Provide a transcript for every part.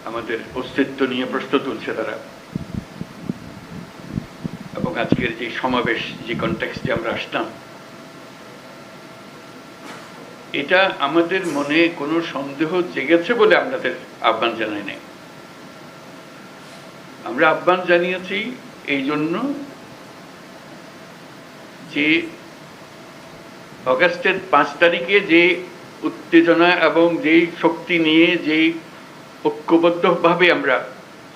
আমাদের অস্তিত্ব নিয়ে প্রশ্ন তুলছে তারা। এবং আজকের যে সমাবেশ, যে কনটেক্সটে আমরা আসলাম, এটা আমাদের মনে কোনো সন্দেহ জেগেছে বলে আপনাদের আহ্বান জানাই নাই। আমরা আহ্বান জানিয়েছি এই জন্য যে অগাস্টের 5 তারিখে যে উত্তেজনা এবং যেই শক্তি নিয়ে যেই ঐক্যবদ্ধভাবে আমরা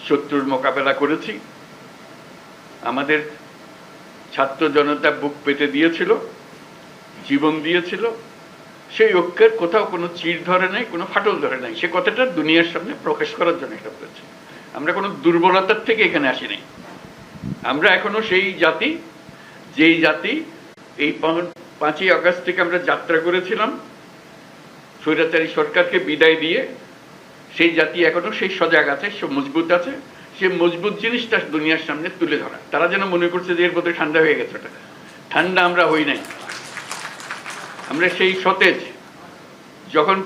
শত্রুর মোকাবেলা করেছি, আমাদের ছাত্র জনতা বুক পেতে দিয়েছিল, জীবন দিয়েছিল, সেই ঐক্যের কোথাও কোনো চির ধরে নাই, কোনো ফাটল ধরে নাই। সে কথাটা দুনিয়ার সামনে প্রকাশ করার জন্য এটা করেছি। আমরা কোনো দুর্বলতার থেকে এখানে আসি নাই। আমরা এখনো সেই জাতি, যেই জাতি এই 5ই আগস্ট থেকে আমরা যাত্রা করেছিলাম স্বৈরাচারী সরকারকে বিদায় দিয়ে, সেই জাতি এখনো সেই সজাগ আছে, সে মজবুত আছে। সে মজবুত জিনিসটা দুনিয়ার সামনে তুলে ধরা। তারা যেন মনে করছে যে এর মধ্যে ঠান্ডা হয়ে গেছে। ওটা ঠান্ডা আমরা হই নাই। আমরা সেই সতেজ। যখন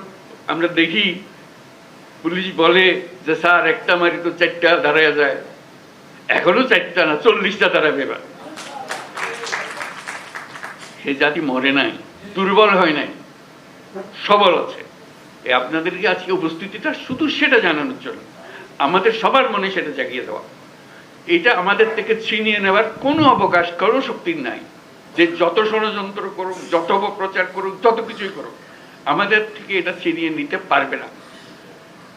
আমরা দেখি পুলিশ বলে যে স্যার একটা মারি তো 4টা দাঁড়ায় যায়, এখনো 4টা না 40টা দাঁড়াবে। এবার সেই জাতি মরে নাই, দুর্বল হয় নাই, সবল আছে। আপনাদেরকে আজকে উপস্থিতিটা শুধু সেটা জানানোর জন্য, আমাদের সবার মনে সেটা জাগিয়ে দেওয়া। এটা আমাদের থেকে ছিনিয়ে নেওয়ার কোনো অবকাশ, কোনো শক্তির নাই। যে যত ষড়যন্ত্র করুক, যত অপপ্রচার করুক, যত কিছুই করুক, আমাদের থেকে এটা ছিনিয়ে নিতে পারবে না।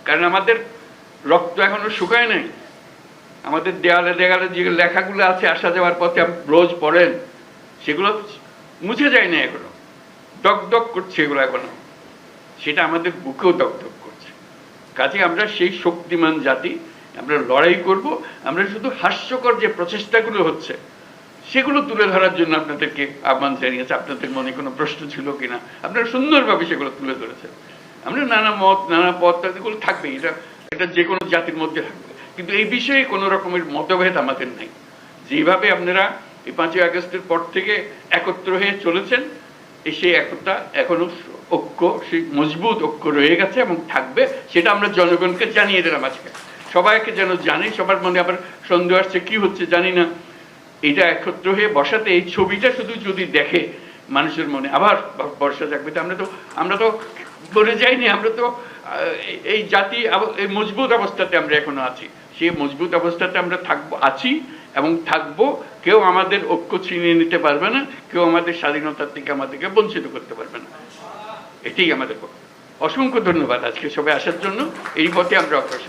কারণ আমাদের রক্ত এখনো শুকায় নাই। আমাদের দেয়ালে দেয়ালে যে লেখাগুলো আছে আসা যাওয়ার পথে রোজ পড়েন, সেগুলো মুছে যায় না এখনো, দগদগ করছে এগুলো এখনো। সেটা আমাদের বুকেও দগদগ করছে। কাজে আমরা সেই শক্তিমান জাতি, আমরা লড়াই করব। আমরা শুধু হাস্যকর যে প্রচেষ্টাগুলো হচ্ছে সেগুলো তুলে ধরার জন্য আপনাদেরকে আহ্বান জানিয়েছে। আপনাদের মনে কোনো প্রশ্ন ছিল কিনা, আপনারা সুন্দরভাবে সেগুলো তুলে ধরেছেন। আমরা নানা মত, নানা পথ, এগুলো থাকবে, এটা যে কোনো জাতির মধ্যে থাকবে। কিন্তু এই বিষয়ে কোনো রকমের মতভেদ আমাদের নাই। যেভাবে আপনারা এই 5ই আগস্টের পর থেকে একত্র হয়ে চলেছেন, সেই একতা এখনো ঐক্য, সেই মজবুত ঐক্য রয়ে গেছে এবং থাকবে। সেটা আমরা জনগণকে জানিয়ে দিলাম আজকে। সবাইকে যেন জানি। সবার মনে আবার সন্দেহ আসছে কি হচ্ছে জানি না। এটা একত্র হয়ে বসাতে, এই ছবিটা শুধু যদি দেখে মানুষের মনে আবার বর্ষা জাগবে। আমরা তো করে যাইনি। আমরা তো এই জাতি এই মজবুত অবস্থাতে আমরা এখনো আছি। সেই মজবুত অবস্থাতে আমরা আছি এবং থাকবো। কেউ আমাদের ঐক্য ছিনিয়ে নিতে পারবে না, কেউ আমাদের স্বাধীনতার থেকে আমাদেরকে বঞ্চিত করতে পারবে না। এটাই আমাদের পক্ষে। অসংখ্য ধন্যবাদ আজকে সবাই আসার জন্য। এই পথে আমরা অগ্রসর।